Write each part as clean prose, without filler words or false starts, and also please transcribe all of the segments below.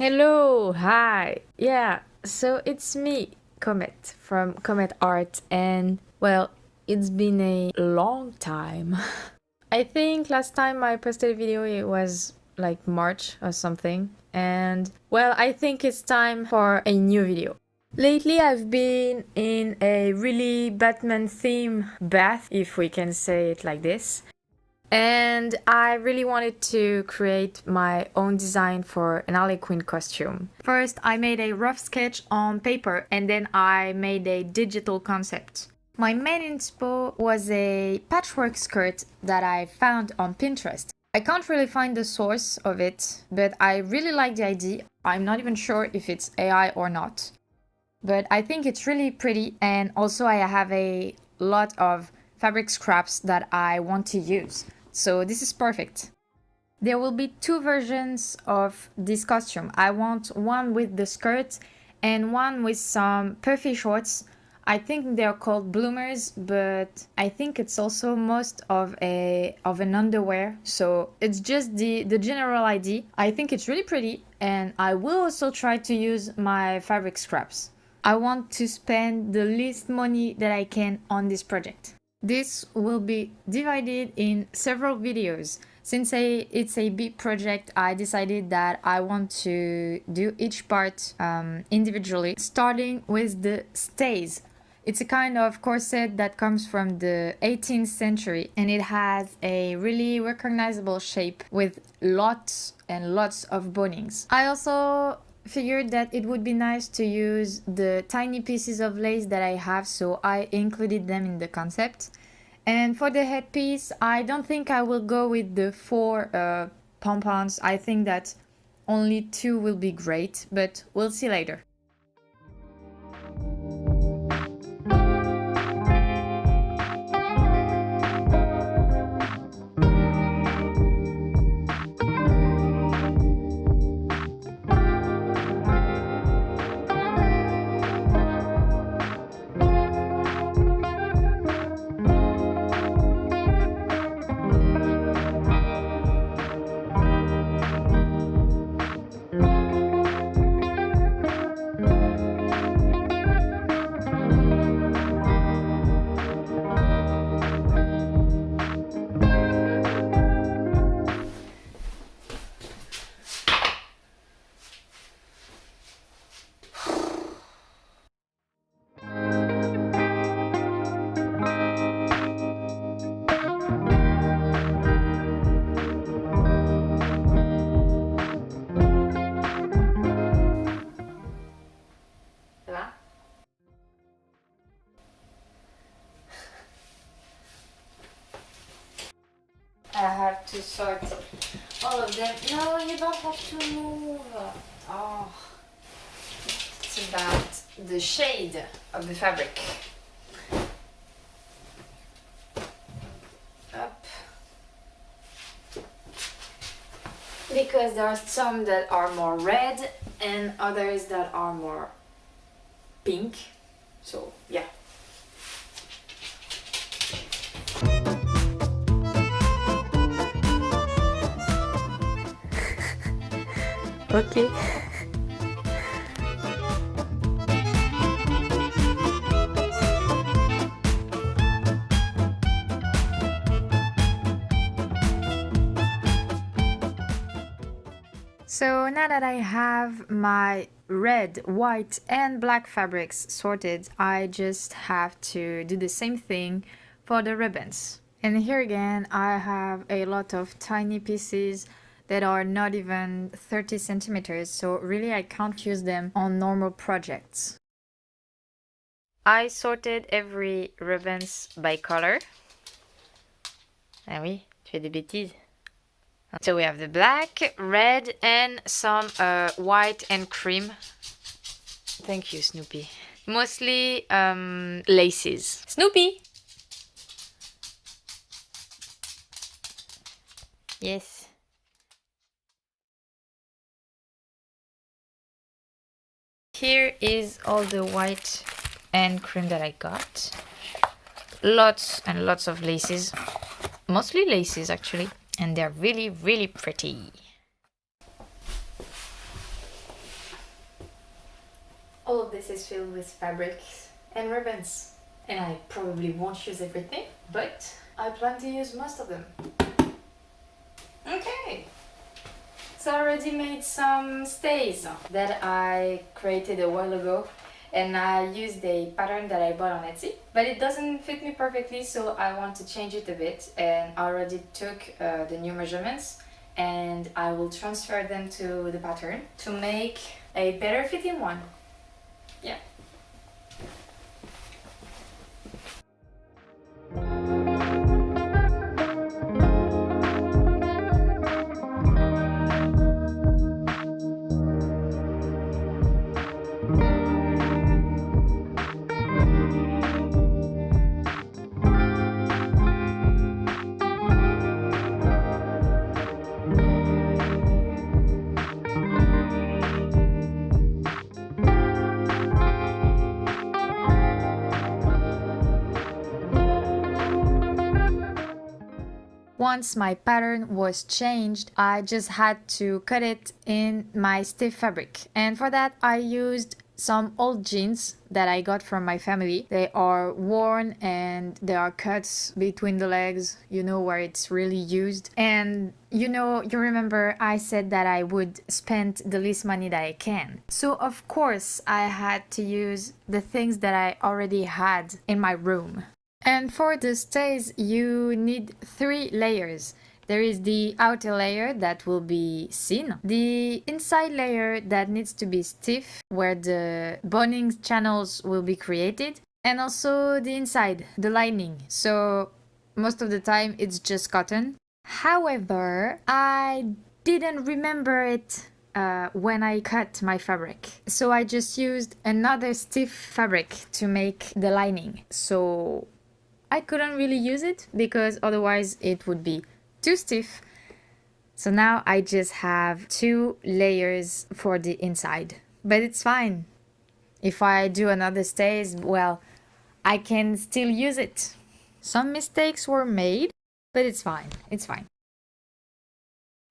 Hello, hi. Yeah, so it's me, Comet, from Comet Art, and well, it's been a long time. I think last time I posted a video it was like March or something, and well, I think it's time for a new video. Lately, I've been in a really Batman theme bath, if we can say it like this. And I really wanted to create my own design for an Harley Quinn costume. First, I made a rough sketch on paper and then I made a digital concept. My main inspo was a patchwork skirt that I found on Pinterest. I can't really find the source of it, but I really like the idea. I'm not even sure if it's AI or not, but I think it's really pretty, and also I have a lot of fabric scraps that I want to use. So this is perfect. There will be two versions of this costume. I want one with the skirt and one with some puffy shorts. I think they're called bloomers, but I think it's also most of an underwear. So it's just the general idea. I think it's really pretty, and I will also try to use my fabric scraps. I want to spend the least money that I can on this project. This will be divided in several videos. Since it's a big project, I decided that I want to do each part individually, starting with the stays. It's a kind of corset that comes from the 18th century, and it has a really recognizable shape with lots and lots of bonings. I also figured that it would be nice to use the tiny pieces of lace that I have, so I included them in the concept. And for the headpiece, I don't think I will go with the four pompons. I think that only two will be great, but we'll see later. I have to sort all of them. No, you don't have to move. Oh, it's about the shade of the fabric. Up. Because there are some that are more red and others that are more pink. So, yeah. Okay. So now that I have my red, white and black fabrics sorted, I just have to do the same thing for the ribbons. And here again, I have a lot of tiny pieces that are not even 30 centimeters, so really I can't use them on normal projects. I sorted every ribbons by color. Ah oui, tu fais des bêtises. So we have the black, red, and some white and cream. Thank you, Snoopy. Mostly laces. Snoopy! Yes. Here is all the white and cream that I got. Lots and lots of laces. Mostly laces, actually. And they're really, really pretty. All of this is filled with fabrics and ribbons. And I probably won't use everything, but I plan to use most of them. Okay. So I already made some stays that I created a while ago, and I used a pattern that I bought on Etsy, but it doesn't fit me perfectly, so I want to change it a bit, and I already took the new measurements and I will transfer them to the pattern to make a better fitting one. Yeah. Once my pattern was changed, I just had to cut it in my stiff fabric. And for that, I used some old jeans that I got from my family. They are worn and there are cuts between the legs, you know, where it's really used. And you remember I said that I would spend the least money that I can. So of course I had to use the things that I already had in my room. And for the stays, you need 3 layers. There is the outer layer that will be seen, the inside layer that needs to be stiff, where the boning channels will be created, and also the inside, the lining. So most of the time it's just cotton. However, I didn't remember it when I cut my fabric. So I just used another stiff fabric to make the lining. So I couldn't really use it because otherwise it would be too stiff. So now I just have 2 layers for the inside. But it's fine. If I do another stays, well, I can still use it. Some mistakes were made, but it's fine. It's fine.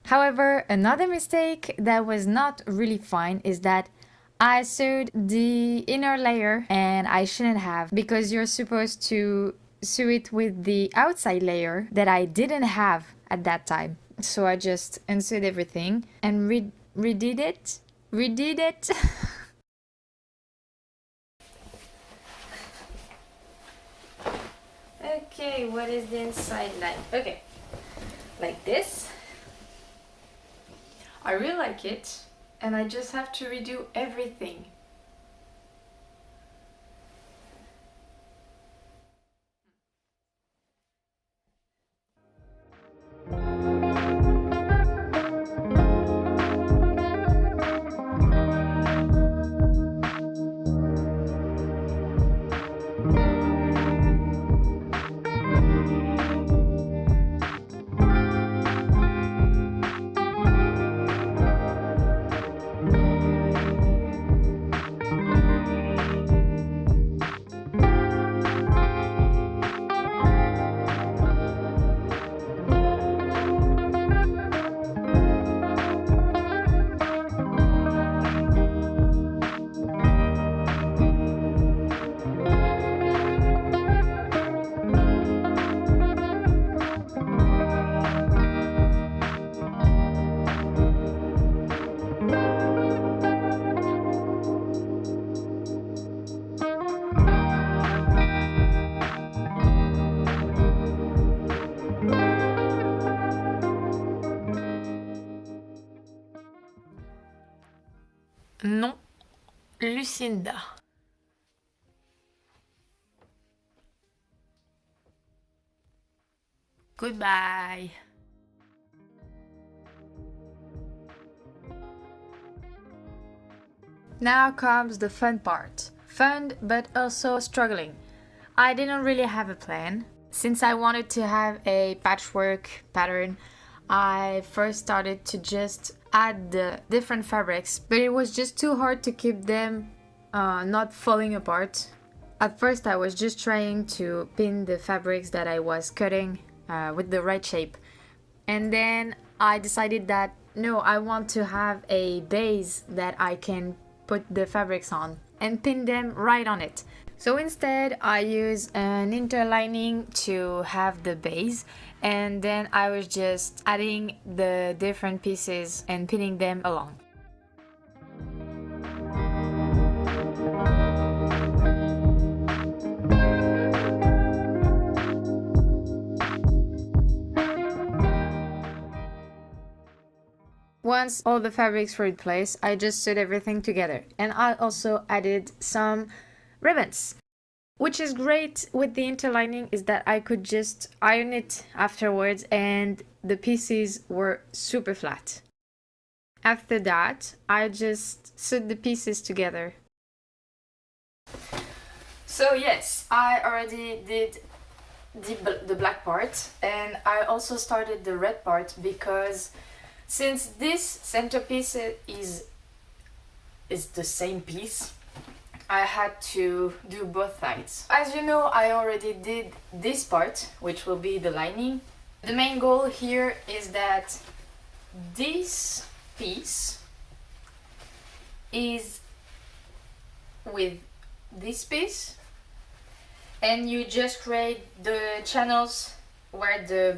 However, another mistake that was not really fine is that I sewed the inner layer and I shouldn't have, because you're supposed to sew it with the outside layer that I didn't have at that time. So I just unsewed everything and redid it. Okay, what is the inside like? Okay, like this. I really like it, and I just have to redo everything. Non, Lucinda. Goodbye. Now comes the fun part. Fun, but also struggling. I didn't really have a plan. Since I wanted to have a patchwork pattern, I first started to just add the different fabrics, but it was just too hard to keep them not falling apart. At first I was just trying to pin the fabrics that I was cutting with the right shape. And then I decided that no, I want to have a base that I can put the fabrics on. and pin them right on it. So instead I use an interlining to have the base, and then I was just adding the different pieces and pinning them along. Once all the fabrics were in place, I just sewed everything together, and I also added some ribbons. Which is great with the interlining is that I could just iron it afterwards and the pieces were super flat. After that, I just sewed the pieces together. So yes, I already did the black part, and I also started the red part because since this centerpiece is the same piece, I had to do both sides. As you know, I already did this part, which will be the lining. The main goal here is that this piece is with this piece, and you just create the channels where the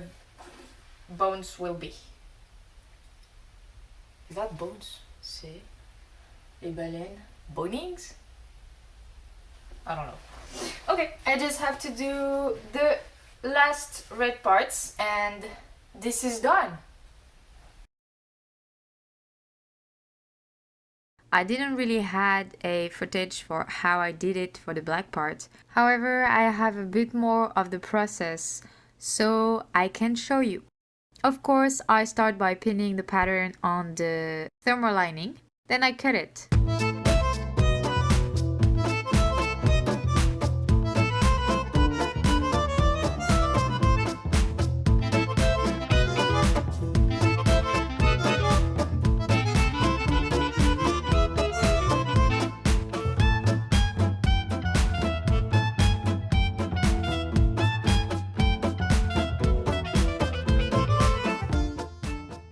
bones will be. Is that bones? C'est les baleines. Bonings? I don't know. Okay, I just have to do the last red parts and this is done. I didn't really had a footage for how I did it for the black part. However, I have a bit more of the process, so I can show you. Of course, I start by pinning the pattern on the thermal lining, then I cut it.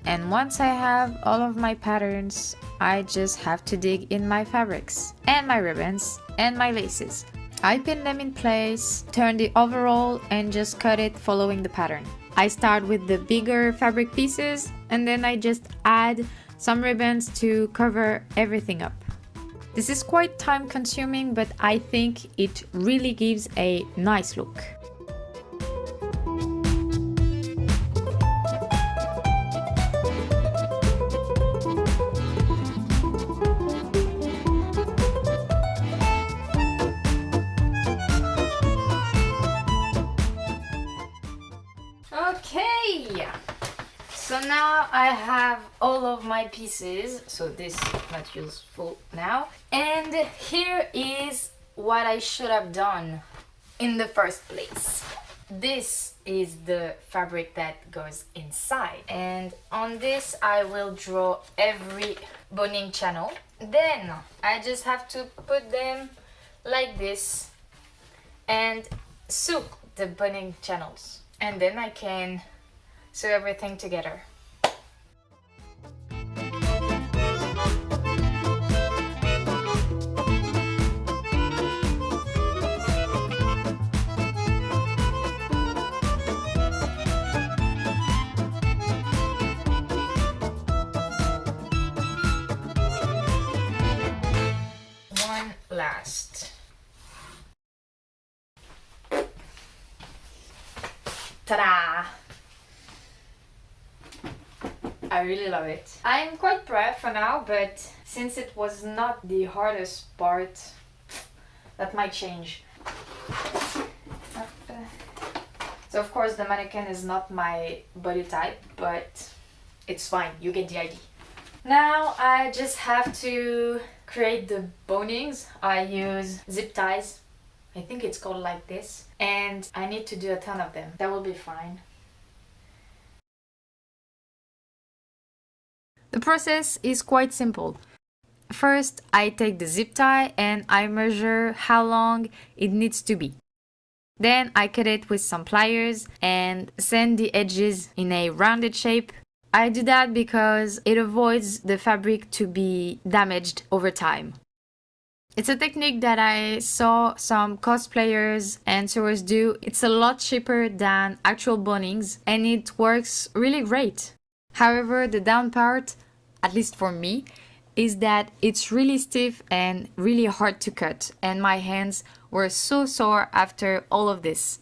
And once I have all of my patterns, I just have to dig in my fabrics and my ribbons and my laces. I pin them in place, turn the overall and just cut it following the pattern. I start with the bigger fabric pieces and then I just add some ribbons to cover everything up. This is quite time consuming, but I think it really gives a nice look. Okay, so now I have all of my pieces, so this is not useful now, and here is what I should have done in the first place. This is the fabric that goes inside, and on this I will draw every boning channel. Then I just have to put them like this and sew the boning channels. And then I can sew everything together. One last. Ta-da! I really love it. I'm quite proud for now, but since it was not the hardest part, that might change. So of course the mannequin is not my body type, but it's fine, you get the idea. Now I just have to create the bonings. I use zip ties. I think it's called like this, and I need to do a ton of them. That will be fine. The process is quite simple. First, I take the zip tie and I measure how long it needs to be. Then I cut it with some pliers and sand the edges in a rounded shape. I do that because it avoids the fabric to be damaged over time. It's a technique that I saw some cosplayers and sewers do. It's a lot cheaper than actual bonings and it works really great. However, the down part, at least for me, is that it's really stiff and really hard to cut, and my hands were so sore after all of this.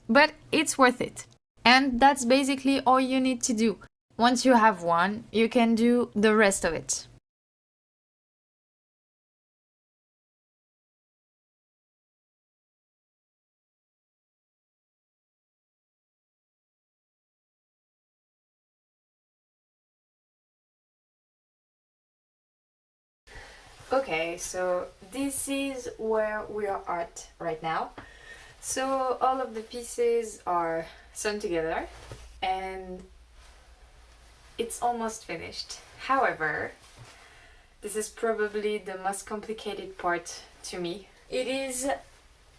But it's worth it. And that's basically all you need to do. Once you have one, you can do the rest of it. Okay, so this is where we are at right now. So all of the pieces are sewn together and it's almost finished. However, this is probably the most complicated part to me. It is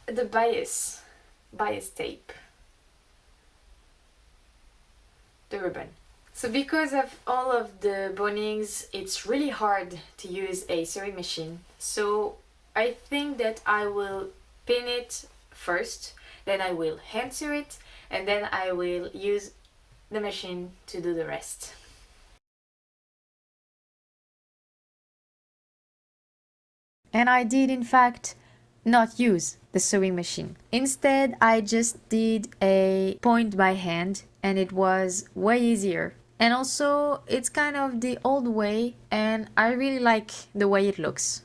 the bias tape, the ribbon. So because of all of the bonings, it's really hard to use a sewing machine. So I think that I will pin it first, then I will hand sew it, and then I will use the machine to do the rest. And I did in fact not use the sewing machine. Instead, I just did a point by hand and it was way easier. And also, it's kind of the old way and I really like the way it looks.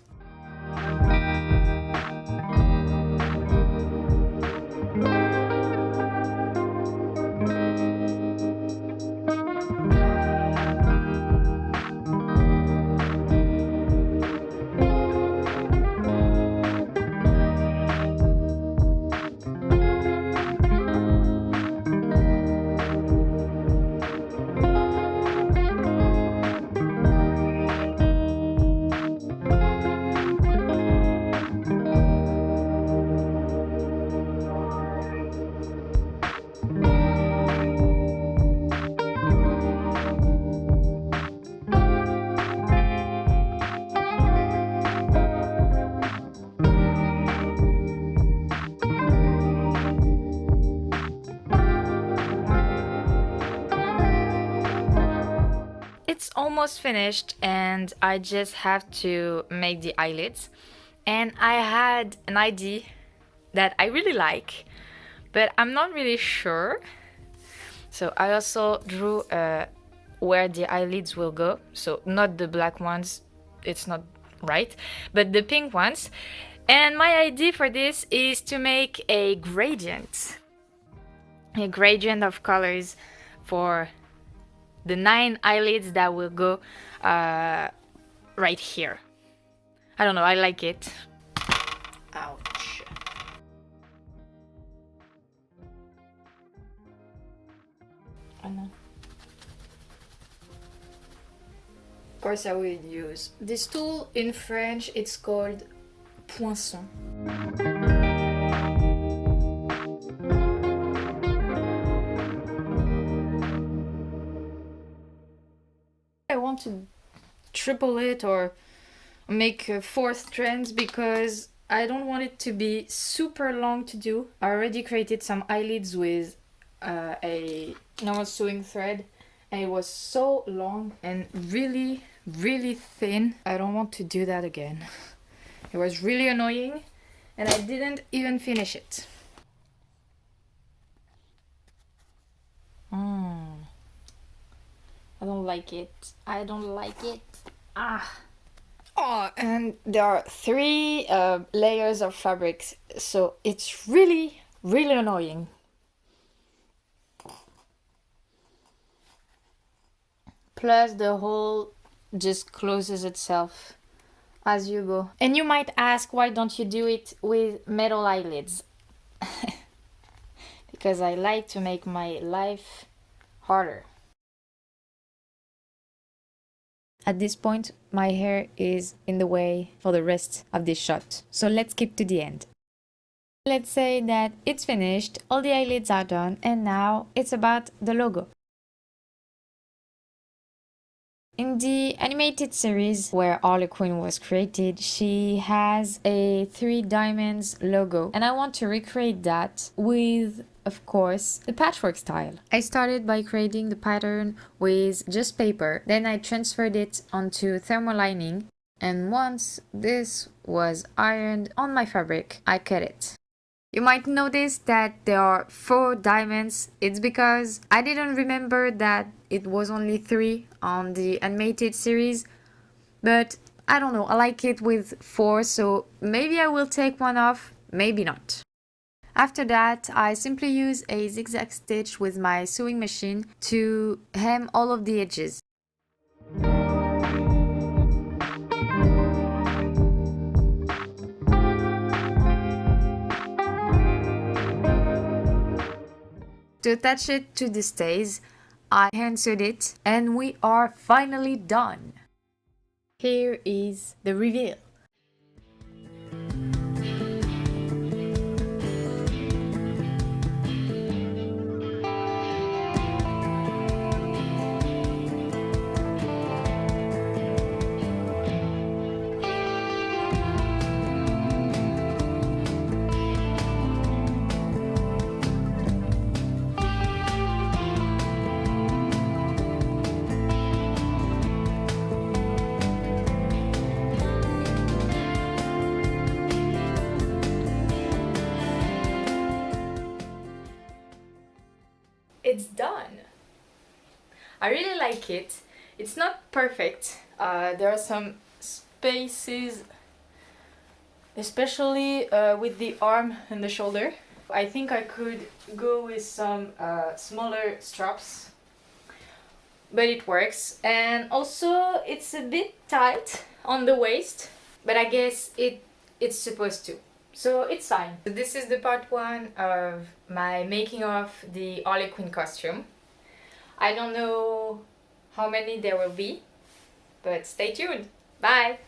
It's almost finished and I just have to make the eyelids. And I had an idea that I really like, but I'm not really sure. So I also drew where the eyelids will go. So not the black ones, it's not right, but the pink ones. And my idea for this is to make a gradient of colors for the 9 eyelids that will go right here. I don't know, I like it. Ouch. Oh no. Of course I will use this tool. In French it's called poinçon. I want to triple it or make 4 strands because I don't want it to be super long to do. I already created some eyelids with a normal sewing thread and it was so long and really thin. I don't want to do that again. It was really annoying and I didn't even finish it. I don't like it. I don't like it. Ah. Oh, and there are 3 layers of fabrics, so it's really annoying. Plus the hole just closes itself as you go. And you might ask, why don't you do it with metal eyelids? Because I like to make my life harder. At this point, my hair is in the way for the rest of this shot, so let's skip to the end. Let's say that it's finished, all the eyelids are done, and now it's about the logo. In the animated series where Harley Quinn was created, she has a 3 diamonds logo, and I want to recreate that with, of course, the patchwork style. I started by creating the pattern with just paper, then I transferred it onto thermal lining, and once this was ironed on my fabric, I cut it. You might notice that there are 4 diamonds. It's because I didn't remember that it was only 3 on the animated series, but I don't know, I like it with 4, so maybe I will take one off, maybe not. After that, I simply use a zigzag stitch with my sewing machine to hem all of the edges. To attach it to the stays, I hand sewed it, and we are finally done. Here is the reveal. It's done. I really like it. It's not perfect. There are some spaces, especially with the arm and the shoulder. I think I could go with some smaller straps, but it works. And also it's a bit tight on the waist, but I guess it's supposed to. So it's fine. This is the part 1 of my making of the Harley Quinn costume. I don't know how many there will be, but stay tuned. Bye!